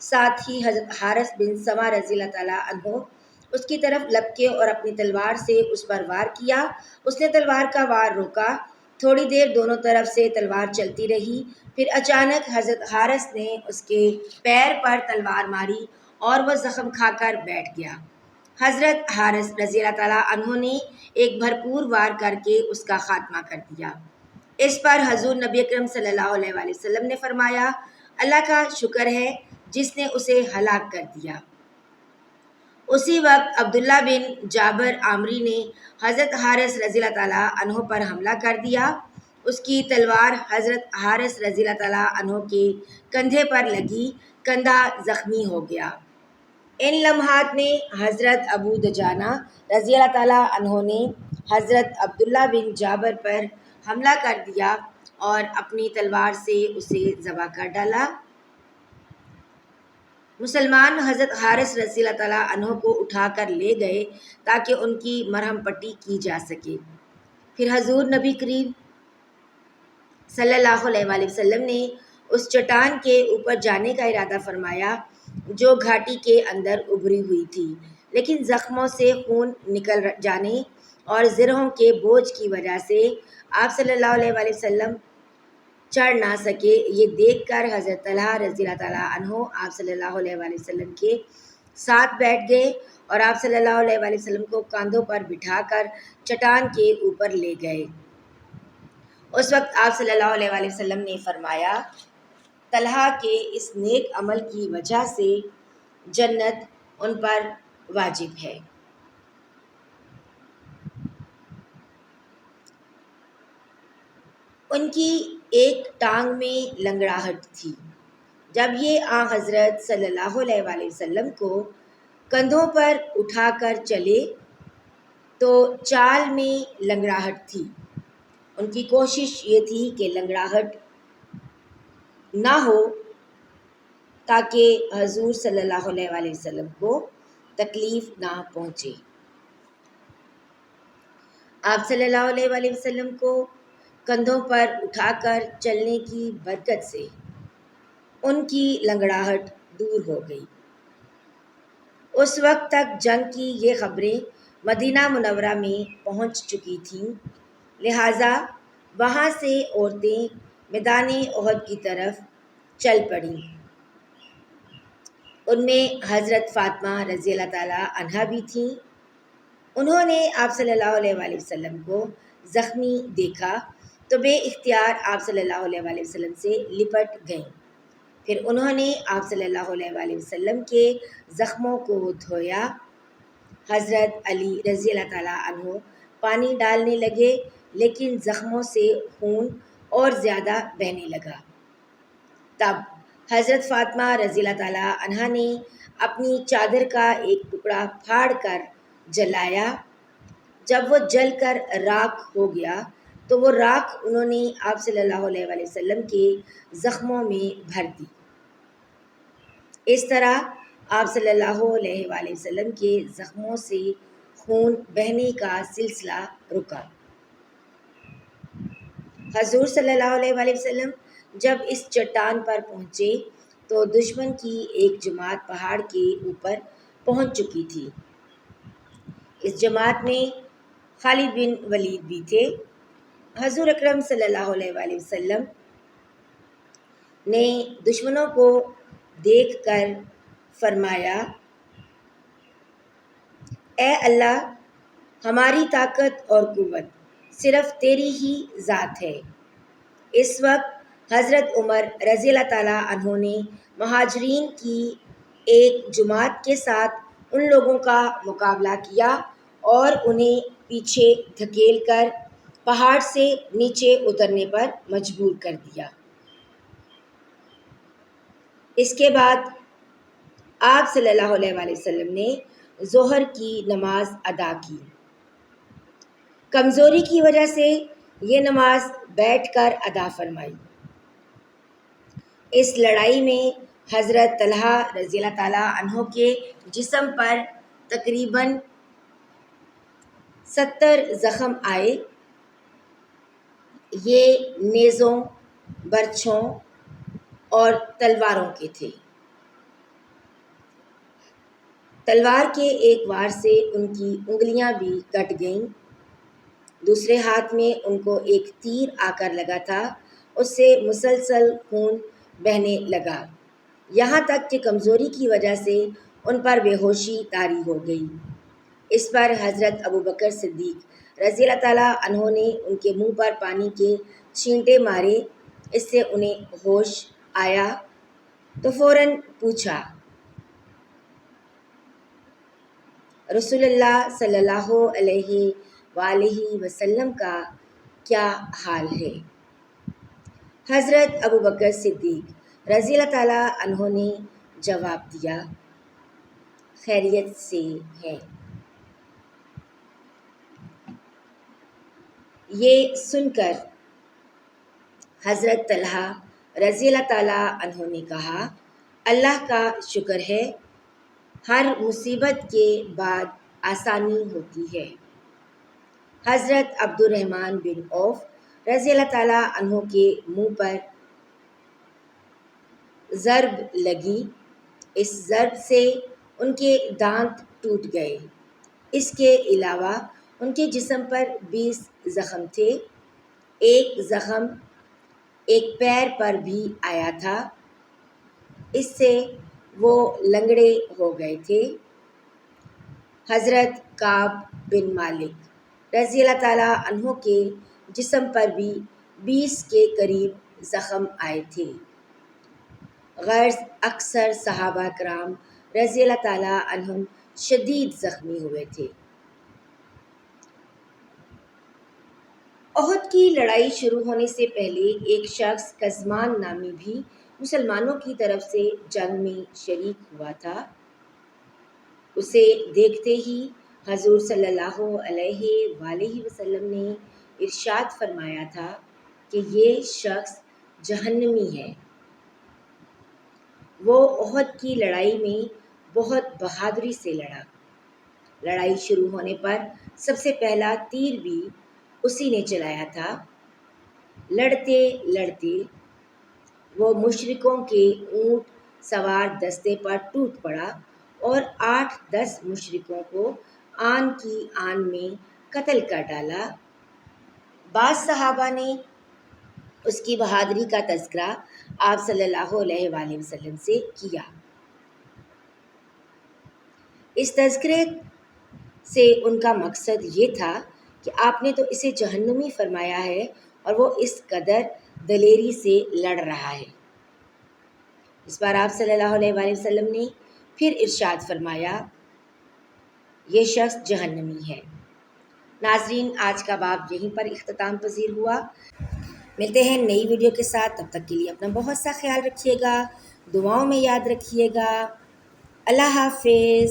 ساتھ ہی حضرت حارث بن سما رضی اللہ تعالیٰ عنہ اس کی طرف لپکے اور اپنی تلوار سے اس پر وار کیا۔ اس نے تلوار کا وار روکا، تھوڑی دیر دونوں طرف سے تلوار چلتی رہی، پھر اچانک حضرت حارث نے اس کے پیر پر تلوار ماری اور وہ زخم کھا کر بیٹھ گیا۔ حضرت حارث رضی اللہ تعالیٰ عنہ نے ایک بھرپور وار کر کے اس کا خاتمہ کر دیا۔ اس پر حضور نبی اکرم صلی اللہ علیہ وآلہ وسلم نے فرمایا، اللہ کا شکر ہے جس نے اسے ہلاک کر دیا۔ اسی وقت عبداللہ بن جابر عامری نے حضرت حارث رضی اللہ تعالیٰ عنہ پر حملہ کر دیا۔ اس کی تلوار حضرت حارث رضی اللہ تعالیٰ عنہ کے کندھے پر لگی، کندھا زخمی ہو گیا۔ ان لمحات میں حضرت ابو دجانہ رضی اللہ تعالیٰ عنہ نے حضرت عبداللہ بن جابر پر حملہ کر دیا اور اپنی تلوار سے اسے ذبح کر ڈالا۔ مسلمان حضرت حارث رضی اللہ تعالیٰ عنہ کو اٹھا کر لے گئے تاکہ ان کی مرہم پٹی کی جا سکے۔ پھر حضور نبی کریم صلی اللہ علیہ وآلہ وسلم نے اس چٹان کے اوپر جانے کا ارادہ فرمایا جو گھاٹی کے اندر ابھری ہوئی تھی، لیکن زخموں سے خون نکل جانے اور زرہوں کے بوجھ کی وجہ سے آپ صلی اللہ علیہ وآلہ وسلم چڑھ نہ سکے۔ یہ دیکھ کر حضرت طلحہ رضی اللہ تعالیٰ عنہ آپ صلی اللہ علیہ وآلہ وسلم کے ساتھ بیٹھ گئے اور آپ صلی اللہ علیہ وآلہ وسلم کو کاندھوں پر بٹھا کر چٹان کے اوپر لے گئے۔ اس وقت آپ صلی اللہ علیہ وآلہ وسلم نے فرمایا، طلحہ کے اس نیک عمل کی وجہ سے جنت ان پر واجب ہے۔ ان کی ایک ٹانگ میں لنگڑاہٹ تھی۔ جب یہ حضرت صلی اللہ علیہ وآلہ وسلم کو کندھوں پر اٹھا کر چلے تو چال میں لنگڑاہٹ تھی۔ ان کی کوشش یہ تھی کہ لنگڑاہٹ نہ ہو تاکہ حضور صلی اللہ علیہ وآلہ وسلم کو تکلیف نہ پہنچے۔ آپ صلی اللہ علیہ وآلہ وسلم کو کندھوں پر اٹھا کر چلنے کی برکت سے ان کی لنگڑاہٹ دور ہو گئی۔ اس وقت تک جنگ کی یہ خبریں مدینہ منورہ میں پہنچ چکی تھیں، لہٰذا وہاں سے عورتیں میدان احد کی طرف چل پڑیں۔ ان میں حضرت فاطمہ رضی اللہ تعالیٰ عنہا بھی تھیں۔ انہوں نے آپ صلی اللہ علیہ وآلہ وسلم کو زخمی دیکھا تو بے اختیار آپ صلی اللہ علیہ وآلہ وسلم سے لپٹ گئیں۔ پھر انہوں نے آپ صلی اللہ علیہ وآلہ وسلم کے زخموں کو دھویا۔ حضرت علی رضی اللہ تعالیٰ عنہ پانی ڈالنے لگے، لیکن زخموں سے خون اور زیادہ بہنے لگا۔ تب حضرت فاطمہ رضی اللہ تعالیٰ عنہا نے اپنی چادر کا ایک ٹکڑا پھاڑ کر جلایا۔ جب وہ جل کر راکھ ہو گیا تو وہ راکھ انہوں نے آپ صلی اللہ علیہ وآلہ وسلم کے زخموں میں بھر دی۔ اس طرح آپ صلی اللہ علیہ وآلہ وسلم کے زخموں سے خون بہنے کا سلسلہ رکا۔ حضور صلی اللہ علیہ وآلہ وسلم جب اس چٹان پر پہنچے تو دشمن کی ایک جماعت پہاڑ کے اوپر پہنچ چکی تھی۔ اس جماعت میں خالد بن ولید بھی تھے۔ حضور اکرم صلی اللہ علیہ وآلہ وسلم نے دشمنوں کو دیکھ کر فرمایا، اے اللہ، ہماری طاقت اور قوت صرف تیری ہی ذات ہے۔ اس وقت حضرت عمر رضی اللہ تعالیٰ عنہ نے مہاجرین کی ایک جماعت کے ساتھ ان لوگوں کا مقابلہ کیا اور انہیں پیچھے دھکیل کر پہاڑ سے نیچے اترنے پر مجبور کر دیا۔ اس کے بعد آپ صلی اللہ علیہ وآلہ وسلم نے ظہر کی نماز ادا کی۔ کمزوری کی وجہ سے یہ نماز بیٹھ کر ادا فرمائی۔ اس لڑائی میں حضرت طلحہ رضی اللہ تعالیٰ عنہ کے جسم پر تقریباً 70 زخم آئے۔ یہ نیزوں، برچھوں اور تلواروں کے تھے۔ تلوار کے ایک وار سے ان کی انگلیاں بھی کٹ گئیں۔ دوسرے ہاتھ میں ان کو ایک تیر آ کر لگا تھا، اس سے مسلسل خون بہنے لگا، یہاں تک کہ کمزوری کی وجہ سے ان پر بے ہوشی طاری ہو گئی۔ اس پر حضرت ابوبکر صدیق رضی اللہ تعالیٰ عنہ نے ان کے منہ پر پانی کے چھینٹے مارے، اس سے انہیں ہوش آیا تو فوراً پوچھا، رسول اللہ صلی اللہ علیہ وآلہ وسلم کا کیا حال ہے؟ حضرت ابوبکر صدیق رضی اللہ تعالیٰ عنہ نے جواب دیا، خیریت سے ہیں۔ یہ سن کر حضرت طلحہ رضی اللہ تعالیٰ عنہ نے کہا، اللہ کا شکر ہے، ہر مصیبت کے بعد آسانی ہوتی ہے۔ حضرت عبد الرحمن بن عوف رضی اللہ تعالیٰ عنہ کے منہ پر ضرب لگی، اس ضرب سے ان کے دانت ٹوٹ گئے۔ اس کے علاوہ ان کے جسم پر 20 زخم تھے، ایک زخم ایک پیر پر بھی آیا تھا، اس سے وہ لنگڑے ہو گئے تھے۔ حضرت کعب بن مالک رضی اللہ تعالیٰ عنہ کے جسم پر بھی 20 کے قریب زخم آئے تھے۔ غرض اکثر صحابہ کرام رضی اللہ تعالیٰ عنہم شدید زخمی ہوئے تھے۔ احد کی لڑائی شروع ہونے سے پہلے ایک شخص کزمان نامی بھی مسلمانوں کی طرف سے جنگ میں شریک ہوا تھا۔ اسے دیکھتے ہی حضور صلی اللہ علیہ وآلہ وسلم نے ارشاد فرمایا تھا کہ یہ شخص جہنمی ہے۔ وہ احد کی لڑائی میں بہت بہادری سے لڑا۔ لڑائی شروع ہونے پر سب سے پہلا تیر بھی اسی نے چلایا تھا۔ لڑتے لڑتے وہ مشرکوں کے اونٹ سوار دستے پر ٹوٹ پڑا اور 8-10 مشرکوں کو آن کی آن میں قتل کر ڈالا۔ بعض صحابہ نے اس کی بہادری کا تذکرہ آپ صلی اللہ علیہ وآلہ وسلم سے کیا۔ اس تذکرے سے ان کا مقصد یہ تھا کہ آپ نے تو اسے جہنمی فرمایا ہے اور وہ اس قدر دلیری سے لڑ رہا ہے۔ اس بار آپ صلی اللہ علیہ وآلہ وسلم نے پھر ارشاد فرمایا، یہ شخص جہنمی ہے۔ ناظرین، آج کا باب یہیں پر اختتام پذیر ہوا۔ ملتے ہیں نئی ویڈیو کے ساتھ، تب تک کے لیے اپنا بہت سا خیال رکھیے گا، دعاؤں میں یاد رکھیے گا۔ اللہ حافظ۔